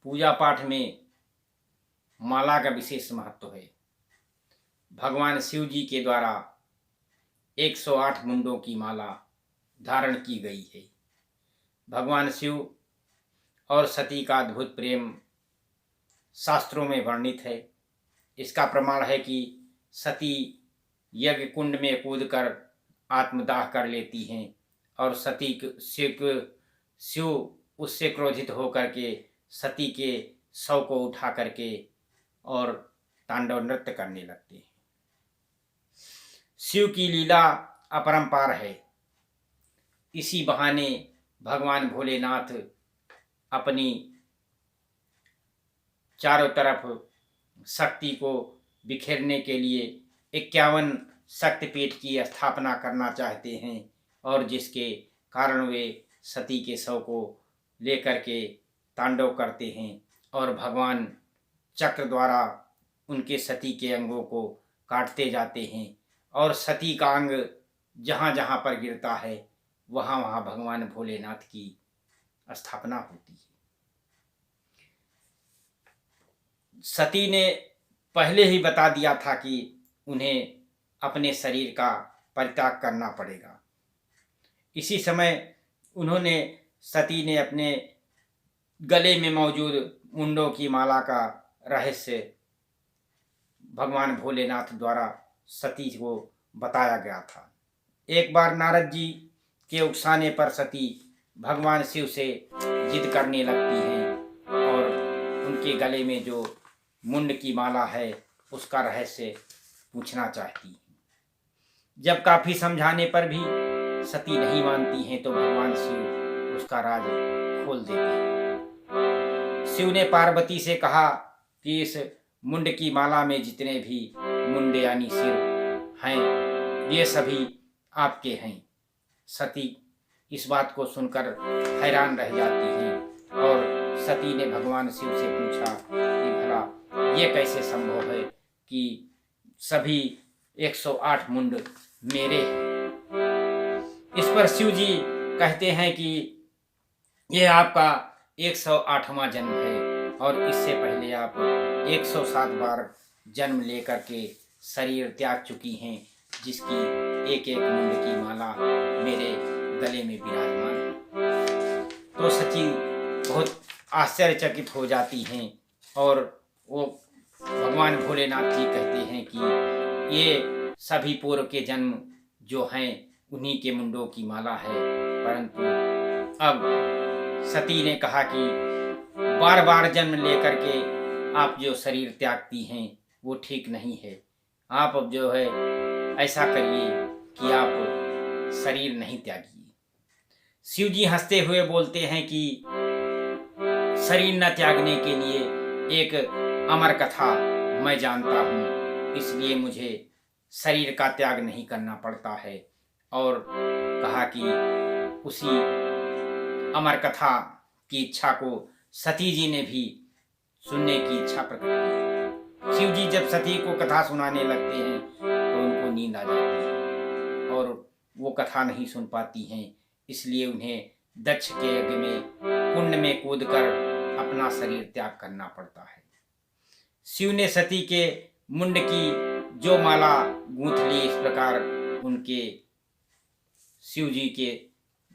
पूजा पाठ में माला का विशेष महत्व है। भगवान शिव जी के द्वारा 108 मुंडों की माला धारण की गई है। भगवान शिव और सती का अद्भुत प्रेम शास्त्रों में वर्णित है। इसका प्रमाण है कि सती यज्ञ कुंड में कूदकर आत्मदाह कर लेती हैं और शिव उससे क्रोधित होकर के सती के शव को उठा करके और तांडव नृत्य करने लगते हैं। शिव की लीला अपरंपार है। इसी बहाने भगवान भोलेनाथ अपनी चारों तरफ शक्ति को बिखेरने के लिए 51 शक्तिपीठ की स्थापना करना चाहते हैं और जिसके कारण वे सती के शव को लेकर के तांडव करते हैं और भगवान चक्र द्वारा उनके सती के अंगों को काटते जाते हैं और सती का अंग जहाँ जहाँ पर गिरता है वहाँ वहाँ भगवान भोलेनाथ की स्थापना होती है। सती ने पहले ही बता दिया था कि उन्हें अपने शरीर का परित्याग करना पड़ेगा। इसी समय सती ने अपने गले में मौजूद मुंडों की माला का रहस्य भगवान भोलेनाथ द्वारा सती को बताया गया था। एक बार नारद जी के उकसाने पर सती भगवान शिव से जिद करने लगती हैं और उनके गले में जो मुंड की माला है उसका रहस्य पूछना चाहती हैं। जब काफी समझाने पर भी सती नहीं मानती हैं तो भगवान शिव उसका राज खोल देते हैं। शिव ने पार्वती से कहा कि इस मुंड की माला में जितने भी मुंड यानी सिर हैं ये सभी आपके हैं। सती इस बात को सुनकर हैरान रह जाती हैं और सती ने भगवान शिव से पूछा कि भला ये कैसे संभव है कि सभी 108 मुंड मेरे हैं। इस पर शिव जी कहते हैं कि यह आपका 108वां जन्म है और इससे पहले आप 107 बार जन्म लेकर के शरीर त्याग चुकी हैं, जिसकी एक एक मुंड की माला मेरे गले में विराजमान है। तो सची बहुत आश्चर्यचकित हो जाती हैं और वो भगवान भोलेनाथ जी कहते हैं कि ये सभी पूर्व के जन्म जो हैं उन्हीं के मुंडों की माला है, परंतु अब सती ने कहा कि बार बार जन्म लेकर के आप जो शरीर त्यागती हैं वो ठीक नहीं है। आप अब जो है ऐसा करिए कि आप शरीर नहीं त्यागिए। शिव जी हंसते हुए बोलते हैं कि शरीर न त्यागने के लिए एक अमर कथा मैं जानता हूँ, इसलिए मुझे शरीर का त्याग नहीं करना पड़ता है। और कहा कि उसी अमर कथा की इच्छा को सती जी ने भी सुनने की इच्छा प्रकट की। शिव जी जब सती को कथा सुनाने लगते हैं तो उनको नींद आ जाती है और वो कथा नहीं सुन पाती हैं, इसलिए उन्हें दक्ष के यज्ञ में कुंड में कूदकर अपना शरीर त्याग करना पड़ता है। शिव ने सती के मुंड की जो माला गूंथ ली, इस प्रकार उनके शिव जी के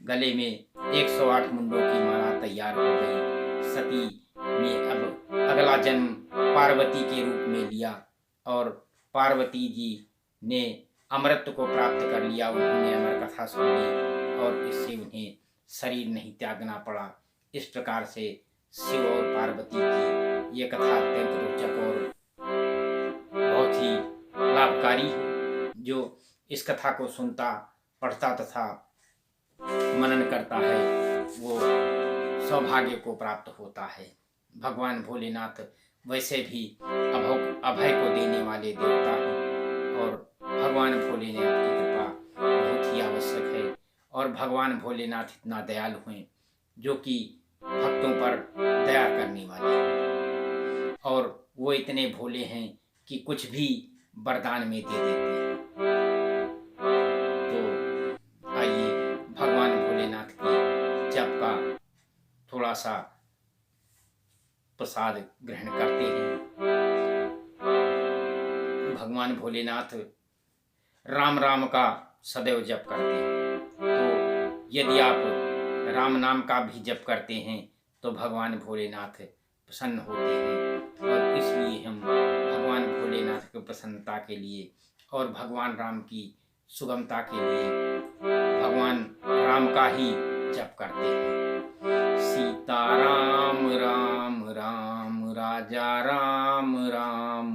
गले में 108 मुंडों की माला तैयार हो गई। सती ने अब अगला जन्म पार्वती के रूप में लिया और पार्वती जी ने अमृत को प्राप्त कर लिया। उन्होंने अमर कथा सुन ली और इससे उन्हें शरीर नहीं त्यागना पड़ा। इस प्रकार से शिव और पार्वती की ये कथा अत्यंत रोचक और बहुत ही लाभकारी है। जो इस कथा को सुनता, पढ़ता तथा मनन करता है वो सौभाग्य को प्राप्त होता है। भगवान भोलेनाथ वैसे भी अभय को देने वाले देवता हैं और भगवान भोलेनाथ की कृपा बहुत ही आवश्यक है। और भगवान भोलेनाथ इतना दयालु हैं जो कि भक्तों पर दया करने वाले हैं और वो इतने भोले हैं कि कुछ भी वरदान में दे देते हैं। तो आइए भगवान भोलेनाथ के जप का थोड़ा सा प्रसाद ग्रहण करते हैं। भगवान भोलेनाथ राम राम का सदैव जप करते हैं। तो यदि आप राम नाम का भी जप करते हैं तो भगवान भोलेनाथ प्रसन्न होते हैं। और इसलिए हम भगवान भोलेनाथ की प्रसन्नता के लिए और भगवान राम की सुगमता के लिए भगवान राम का ही जप करते हैं। सीता राम राम राम, राजा राम राम,